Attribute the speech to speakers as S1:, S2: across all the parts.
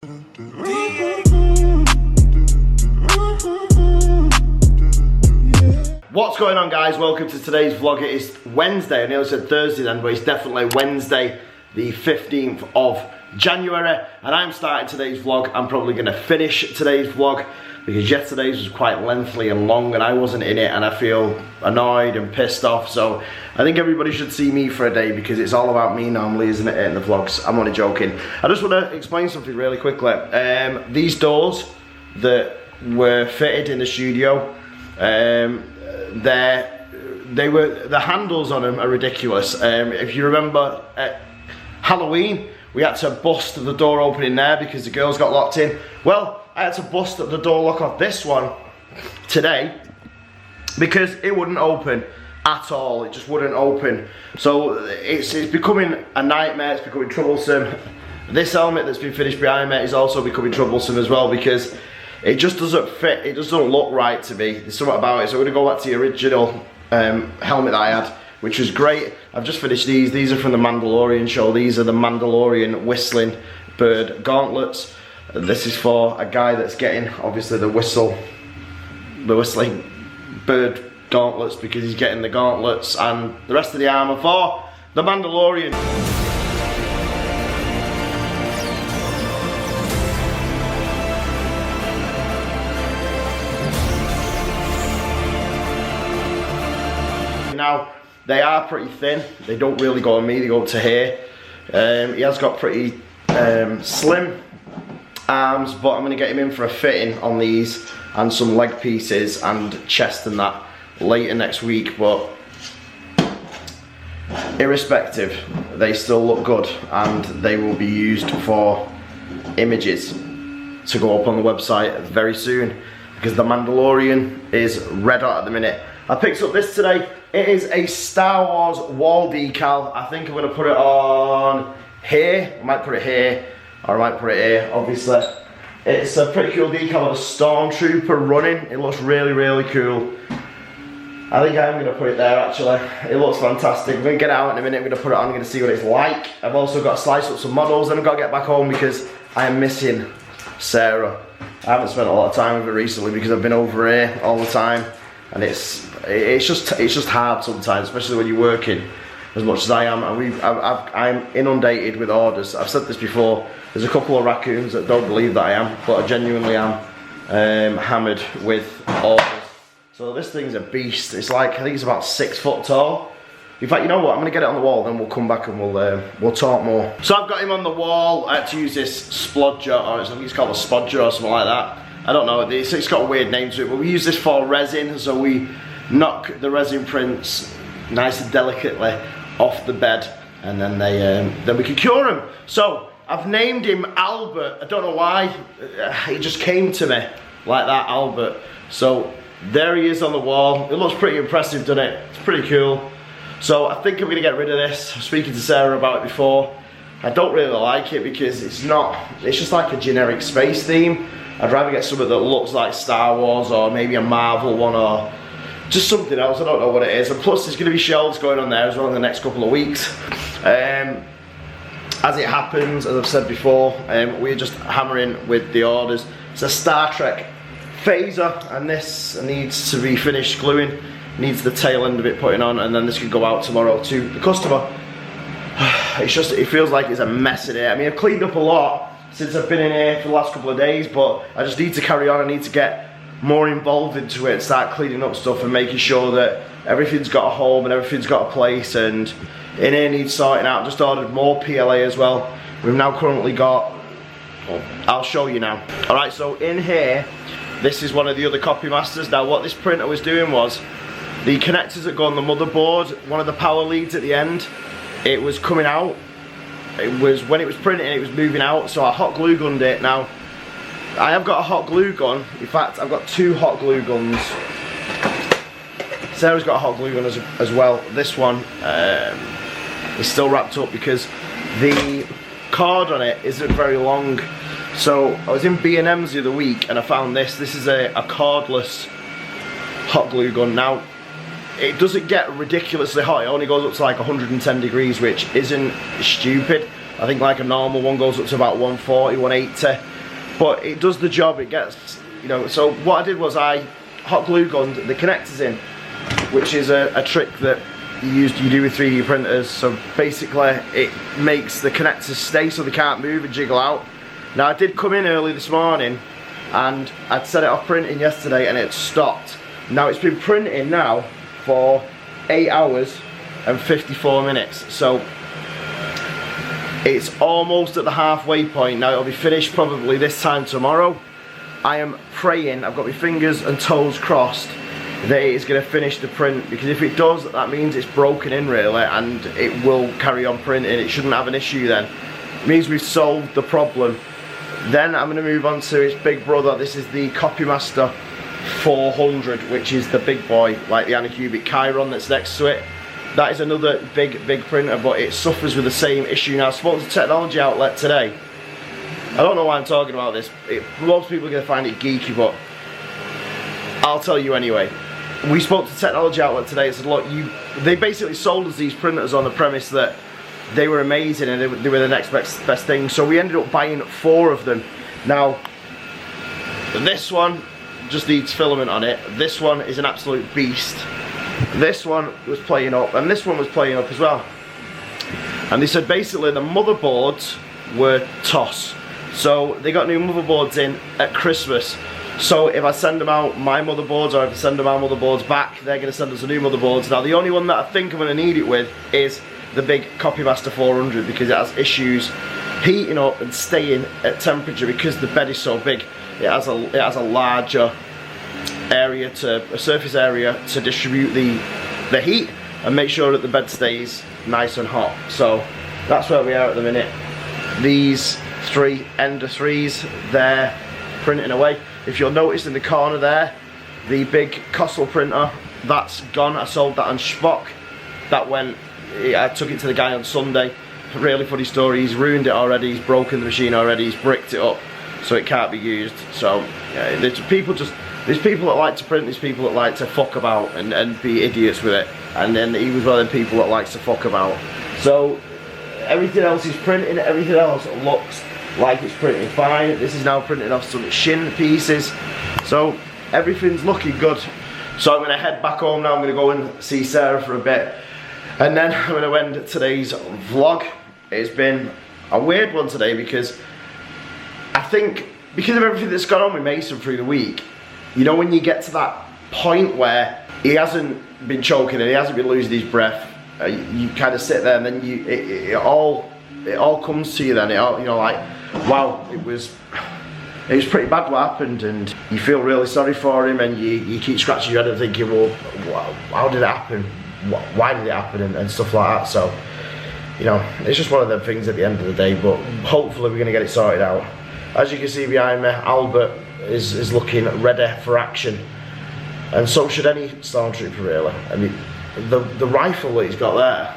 S1: What's going on, guys? Welcome to today's vlog. It is Wednesday. I nearly said Thursday then, but it's definitely Wednesday, the 15th of January, and I'm starting today's vlog. I'm probably going to finish today's vlog because yesterday's was quite lengthy and long and I wasn't in it, and I feel annoyed and pissed off. So I think everybody should see me for a day because it's all about me normally, isn't it, in the vlogs? I'm only joking. I just want to explain something really quickly. These doors that were fitted in the studio, the handles on them are ridiculous. If you remember at Halloween, we had to bust the door open in there because the girls got locked in. Well, I had to bust the door lock off this one today because it wouldn't open at all. It just wouldn't open. So it's becoming a nightmare. It's becoming troublesome. This helmet that's been finished behind me is also becoming troublesome as well because it just doesn't fit. It just doesn't look right to me. There's something about it. So I'm going to go back to the original helmet that I had, which was great. I've just finished these. These are from the Mandalorian show. These are the Mandalorian whistling bird gauntlets. This is for a guy that's getting, obviously, the whistling bird gauntlets because he's getting the gauntlets and the rest of the armor for the Mandalorian. Now, they are pretty thin. They don't really go on me, they go up to here. He has got pretty slim arms, but I'm going to get him in for a fitting on these and some leg pieces and chest and that later next week. But irrespective, they still look good and they will be used for images to go up on the website very soon because the Mandalorian is red hot at the minute. I picked up this today. It is a Star Wars wall decal. I think I'm going to put it on here. I might put it here, or I might put it here, obviously. It's a pretty cool decal of a stormtrooper running. It looks really, really cool. I think I'm going to put it there, actually. It looks fantastic. I'm going to get it out in a minute. I'm going to put it on. I'm going to see what it's like. I've also got to slice up some models. Then I've got to get back home because I am missing Sarah. I haven't spent a lot of time with her recently because I've been over here all the time. And it's just hard sometimes, especially when you're working as much as I am. And I'm inundated with orders. I've said this before. There's a couple of raccoons that don't believe that I am, but I genuinely am hammered with orders. So this thing's a beast. It's like, I think it's about 6 foot tall. In fact, you know what? I'm gonna get it on the wall, then we'll come back and we'll talk more. So I've got him on the wall. I had to use this splodger, or I think it's called a spodger or something like that. I don't know, it's got a weird name to it, but we use this for resin, so we knock the resin prints nice and delicately off the bed, and then we can cure them. So I've named him Albert. I don't know why, it just came to me like that, Albert. So there he is on the wall. It looks pretty impressive, doesn't it? It's pretty cool. So I think I'm gonna get rid of this. I was speaking to Sarah about it before. I don't really like it because it's just like a generic space theme. I'd rather get something that looks like Star Wars or maybe a Marvel one or just something else. I don't know what it is. And plus there's going to be shelves going on there as well in the next couple of weeks. As it happens, as I've said before, we're just hammering with the orders. It's a Star Trek phaser and this needs to be finished gluing. Needs the tail end of it putting on, and then this could go out tomorrow to the customer. It feels like it's a mess in here. I mean, I've cleaned up a lot since I've been in here for the last couple of days, but I just need to carry on. I need to get more involved into it and start cleaning up stuff and making sure that everything's got a home and everything's got a place, and in here needs sorting out. Just ordered more PLA as well. We've now currently got, I'll show you now. Alright, so in here, this is one of the other copy masters. Now what this printer was doing was, the connectors that go on the motherboard, one of the power leads at the end, it was coming out. It was, when it was printing, it was moving out, so I hot glue gunned it. Now, I have got a hot glue gun. In fact, I've got 2 hot glue guns. Sarah's got a hot glue gun as well. This one is still wrapped up because the cord on it isn't very long. So I was in B&M's the other week and I found this. This is a cordless hot glue gun. Now, it doesn't get ridiculously hot. It only goes up to like 110 degrees, which isn't stupid. I think like a normal one goes up to about 140, 180. but it does the job. It gets, you know, so what I did was I hot glue gunned the connectors in, which is a trick that you do with 3D printers. So basically it makes the connectors stay so they can't move and jiggle out. Now I did come in early this morning and I'd set it off printing yesterday and it stopped. Now it's been printing now for 8 hours and 54 minutes. So it's almost at the halfway point. Now it'll be finished probably this time tomorrow. I am praying, I've got my fingers and toes crossed that it is going to finish the print, because if it does, that means it's broken in really and it will carry on printing. It shouldn't have an issue then. It means we've solved the problem. Then I'm going to move on to its big brother. This is the Copymaster 400, which is the big boy, like the Anycubic Chiron that's next to it. That is another big printer, but it suffers with the same issue. Now I spoke to the Technology Outlet today. I don't know why I'm talking about this. Most people are going to find it geeky, but I'll tell you anyway. We spoke to the Technology Outlet today and said, look, they basically sold us these printers on the premise that they were amazing and they were the next best thing. So we ended up buying 4 of them. Now, this one just needs filament on it. This one is an absolute beast. This one was playing up, and this one was playing up as well. And they said basically the motherboards were toss. So they got new motherboards in at Christmas. So if I send them out my motherboards, or if I send them our motherboards back, they're going to send us a new motherboards. Now the only one that I think I'm going to need it with is the big Copymaster 400, because it has issues heating up and staying at temperature because the bed is so big. It has a larger area a surface area to distribute the heat and make sure that the bed stays nice and hot. So that's where we are at the minute. These 3 Ender 3s, they're printing away. If you'll notice in the corner there, the big Costal printer, that's gone. I sold that on Spock. That went, I took it to the guy on Sunday. Really funny story, he's ruined it already, he's broken the machine already, he's bricked it up so it can't be used. So yeah, there's people that like to print, there's people that like to fuck about and be idiots with it, and then he was one of the people that likes to fuck about. So everything else is printing, everything else looks like it's printing fine. This is now printing off some shin pieces, so everything's looking good. So I'm going to head back home now. I'm going to go and see Sarah for a bit, and then I'm going to end today's vlog. It's been a weird one today because I think because of everything that's gone on with Mason through the week, you know, when you get to that point where he hasn't been choking and he hasn't been losing his breath, you kind of sit there and then it all comes to you then. It all, you know, like, wow, it was pretty bad what happened, and you feel really sorry for him, and you keep scratching your head and thinking, well, how did it happen? Why did it happen, and stuff like that. So, you know, it's just one of them things at the end of the day, but hopefully we're going to get it sorted out. As you can see behind me, Albert is looking ready for action, and so should any stormtrooper really. I mean, the rifle that he's got there,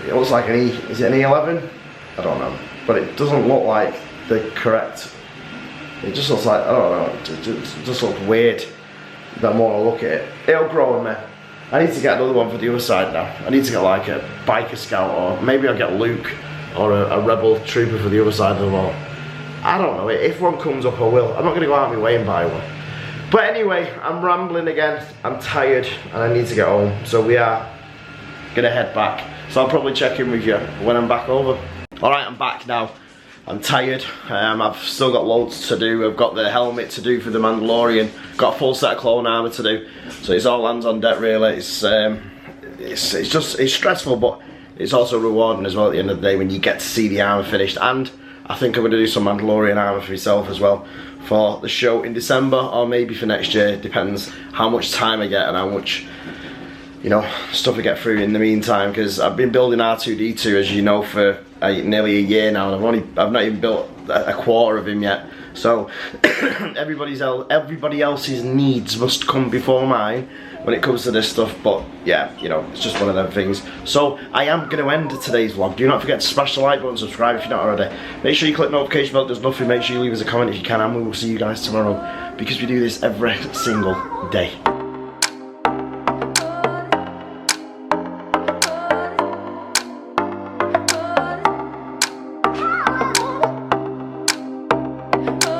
S1: it looks like is it an E11? I don't know, but it doesn't look like the correct. It just looks like, I don't know, it just looks weird the more I look at it. It'll grow on me. I need to get another one for the other side now. I need to get like a biker scout, or maybe I'll get Luke or a rebel trooper for the other side of the wall. I don't know, if one comes up I will. I'm not going to go out of my way and buy one. But anyway, I'm rambling again, I'm tired and I need to get home. So we are going to head back. So I'll probably check in with you when I'm back over. Alright, I'm back now. I'm tired, I've still got loads to do. I've got the helmet to do for the Mandalorian, got a full set of clone armour to do. So it's all hands on deck really. It's stressful, but it's also rewarding as well at the end of the day when you get to see the armour finished. And I think I'm going to do some Mandalorian armour for myself as well for the show in December, or maybe for next year. It depends how much time I get and how much, you know, stuff I get through in the meantime, because I've been building R2-D2, as you know, for nearly a year now, and I've not even built a quarter of him yet. So everybody else's needs must come before mine when it comes to this stuff. But yeah, you know, it's just one of them things. So I am going to end today's vlog. Do not forget to smash the like button, subscribe if you're not already. Make sure you click the notification bell if there's nothing. Make sure you leave us a comment if you can, and we will see you guys tomorrow, because we do this every single day.
S2: oh.